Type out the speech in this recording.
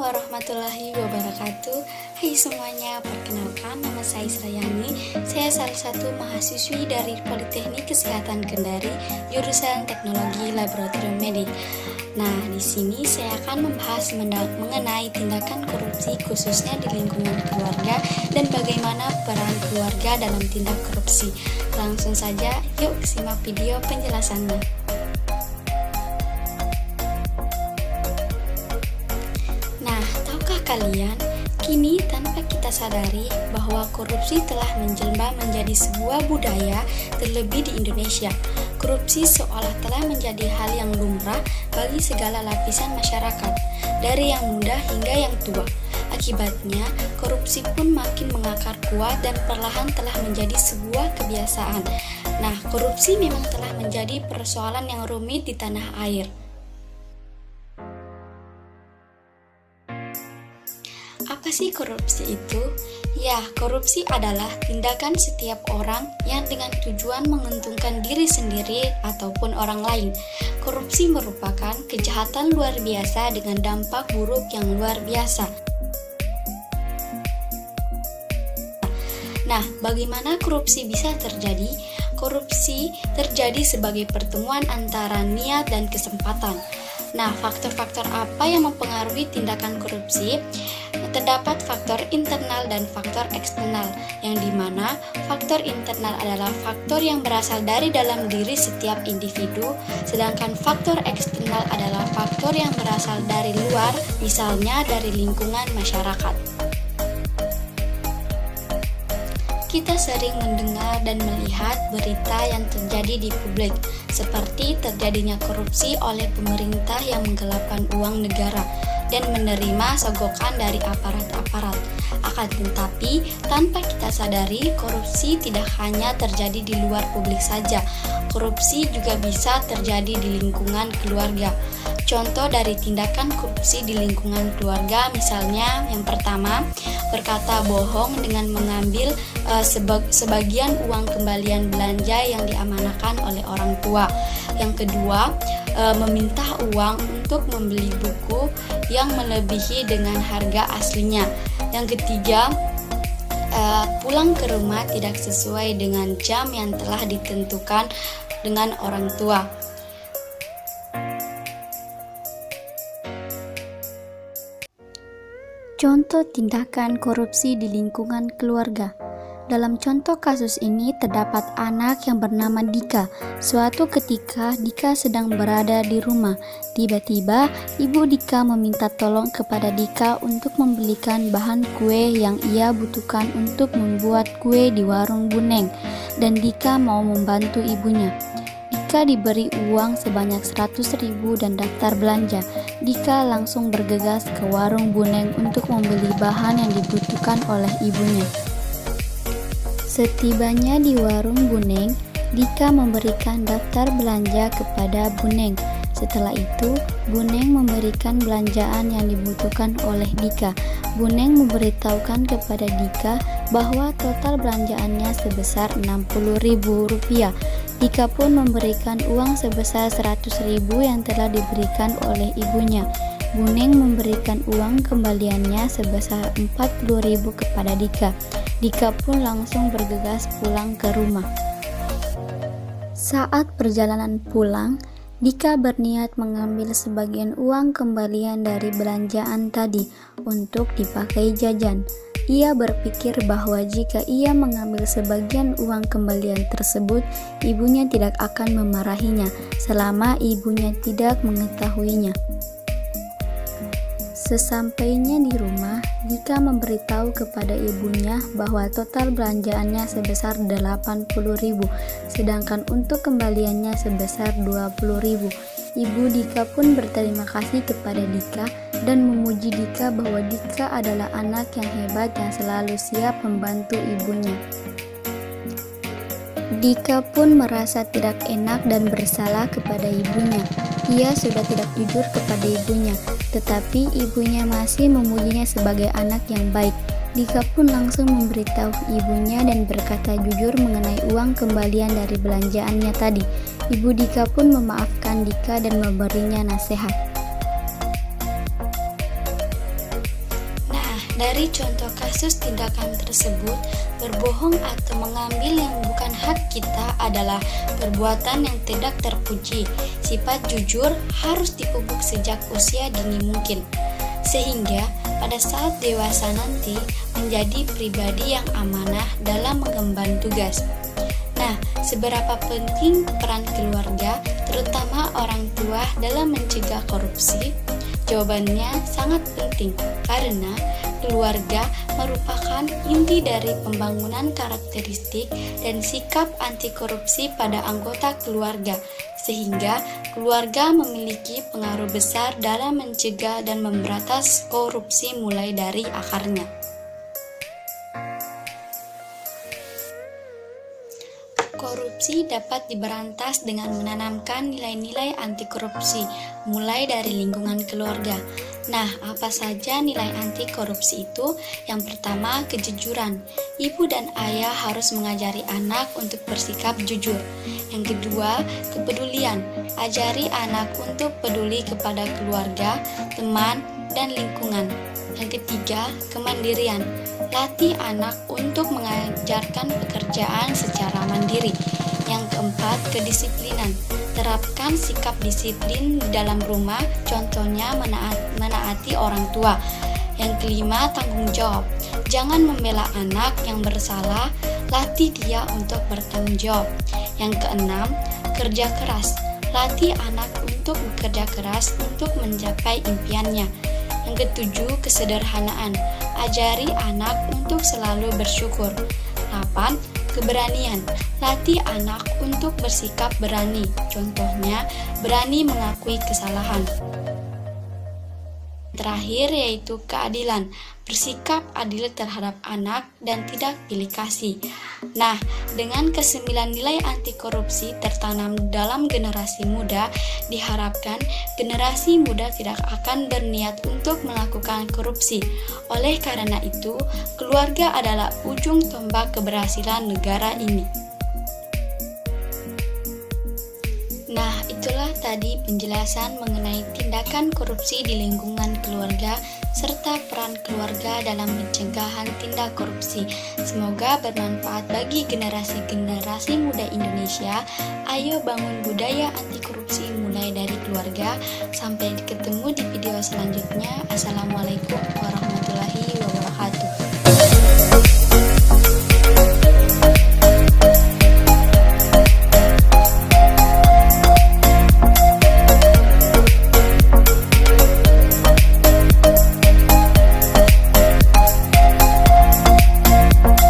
warahmatullahi wabarakatuh. Hai semuanya, perkenalkan nama saya Srayani. Saya salah satu mahasiswi dari Politeknik Kesehatan Kendari, jurusan Teknologi Laboratorium Medik. Nah, di sini saya akan membahas mengenai tindakan korupsi khususnya di lingkungan keluarga dan bagaimana peran keluarga dalam tindak korupsi. Langsung saja, yuk simak video penjelasannya. Nah, tahukah kalian, kini tanpa kita sadari bahwa korupsi telah menjelma menjadi sebuah budaya, terlebih di Indonesia. Korupsi seolah telah menjadi hal yang lumrah bagi segala lapisan masyarakat, dari yang muda hingga yang tua. Akibatnya, korupsi pun makin mengakar kuat dan perlahan telah menjadi sebuah kebiasaan. Nah, korupsi memang telah menjadi persoalan yang rumit di tanah air. Apa sih korupsi itu? Ya, korupsi adalah tindakan setiap orang yang dengan tujuan menguntungkan diri sendiri ataupun orang lain. Korupsi merupakan kejahatan luar biasa dengan dampak buruk yang luar biasa. Nah, bagaimana korupsi bisa terjadi? Korupsi terjadi sebagai pertemuan antara niat dan kesempatan. Nah, faktor-faktor apa yang mempengaruhi tindakan korupsi? Terdapat faktor internal dan faktor eksternal, yang dimana faktor internal adalah faktor yang berasal dari dalam diri setiap individu, sedangkan faktor eksternal adalah faktor yang berasal dari luar, misalnya dari lingkungan masyarakat. Kita sering mendengar dan melihat berita yang terjadi di publik, seperti terjadinya korupsi oleh pemerintah yang menggelapkan uang negara dan menerima sogokan dari aparat-aparat. Akan tetapi, tanpa kita sadari, korupsi tidak hanya terjadi di luar publik saja. Korupsi juga bisa terjadi di lingkungan keluarga. Contoh dari tindakan korupsi di lingkungan keluarga, misalnya yang pertama, berkata bohong dengan mengambil sebagian uang kembalian belanja yang diamanahkan oleh orang tua. Yang kedua, meminta uang untuk membeli buku yang melebihi dengan harga aslinya. Yang ketiga, pulang ke rumah tidak sesuai dengan jam yang telah ditentukan dengan orang tua. Contoh tindakan korupsi di lingkungan keluarga. Dalam contoh kasus ini terdapat anak yang bernama Dika. Suatu ketika Dika sedang berada di rumah. Tiba-tiba ibu Dika meminta tolong kepada Dika untuk membelikan bahan kue yang ia butuhkan untuk membuat kue di warung Buneng. Dan Dika mau membantu ibunya. Dika diberi uang sebanyak 100.000 dan daftar belanja. Dika langsung bergegas ke warung Buneng untuk membeli bahan yang dibutuhkan oleh ibunya. Setibanya di warung Buneng, Dika memberikan daftar belanja kepada Buneng. Setelah itu, Buneng memberikan belanjaan yang dibutuhkan oleh Dika. Buneng memberitahukan kepada Dika bahwa total belanjaannya sebesar Rp60.000. Dika pun memberikan uang sebesar 100.000 yang telah diberikan oleh ibunya. Buneng memberikan uang kembaliannya sebesar 40.000 kepada Dika. Dika pun langsung bergegas pulang ke rumah. Saat perjalanan pulang, Dika berniat mengambil sebagian uang kembalian dari belanjaan tadi untuk dipakai jajan. Ia berpikir bahwa jika ia mengambil sebagian uang kembalian tersebut, ibunya tidak akan memarahinya selama ibunya tidak mengetahuinya. Sesampainya di rumah, Dika memberitahu kepada ibunya bahwa total belanjaannya sebesar 80.000, sedangkan untuk kembaliannya sebesar 20.000. Ibu Dika pun berterima kasih kepada Dika dan memuji Dika bahwa Dika adalah anak yang hebat yang selalu siap membantu ibunya. Dika pun merasa tidak enak dan bersalah kepada ibunya. Ia sudah tidak jujur kepada ibunya, tetapi ibunya masih memujinya sebagai anak yang baik. Dika pun langsung memberitahu ibunya dan berkata jujur mengenai uang kembalian dari belanjaannya tadi. Ibu Dika pun memaafkan Dika dan memberinya nasihat. Dari contoh kasus tindakan tersebut, berbohong atau mengambil yang bukan hak kita adalah perbuatan yang tidak terpuji. Sifat jujur harus dipupuk sejak usia dini mungkin, sehingga pada saat dewasa nanti menjadi pribadi yang amanah dalam mengemban tugas. Nah, seberapa penting peran keluarga, terutama orang tua dalam mencegah korupsi? Jawabannya sangat penting, karena keluarga merupakan inti dari pembangunan karakteristik dan sikap anti korupsi pada anggota keluarga, sehingga keluarga memiliki pengaruh besar dalam mencegah dan memberantas korupsi mulai dari akarnya. Korupsi dapat diberantas dengan menanamkan nilai-nilai anti korupsi, mulai dari lingkungan keluarga. Nah, apa saja nilai anti korupsi itu? Yang pertama, kejujuran. Ibu dan ayah harus mengajari anak untuk bersikap jujur. Yang kedua, kepedulian. Ajari anak untuk peduli kepada keluarga, teman, dan lingkungan. Yang ketiga, kemandirian. Latih anak untuk mengajarkan pekerjaan secara mandiri. Yang keempat, kedisiplinan. Terapkan sikap disiplin di dalam rumah, contohnya menaati orang tua. Yang kelima, tanggung jawab. Jangan membela anak yang bersalah, latih dia untuk bertanggung jawab. Yang keenam, kerja keras. Latih anak untuk bekerja keras untuk mencapai impiannya. Yang ketujuh, kesederhanaan. Ajari anak untuk selalu bersyukur. 8. Keberanian. Latih anak untuk bersikap berani. Contohnya, berani mengakui kesalahan. Terakhir yaitu keadilan. Bersikap adil terhadap anak dan tidak pilih kasih. Nah, dengan ke-9 nilai anti korupsi tertanam dalam generasi muda, diharapkan generasi muda tidak akan berniat untuk melakukan korupsi. Oleh karena itu, keluarga adalah ujung tombak keberhasilan negara ini. Nah, itulah tadi penjelasan mengenai tindakan korupsi di lingkungan keluarga serta peran keluarga dalam pencegahan tindak korupsi. Semoga bermanfaat bagi generasi-generasi muda Indonesia. Ayo bangun budaya anti korupsi mulai dari keluarga. Sampai ketemu di video selanjutnya. Assalamualaikum.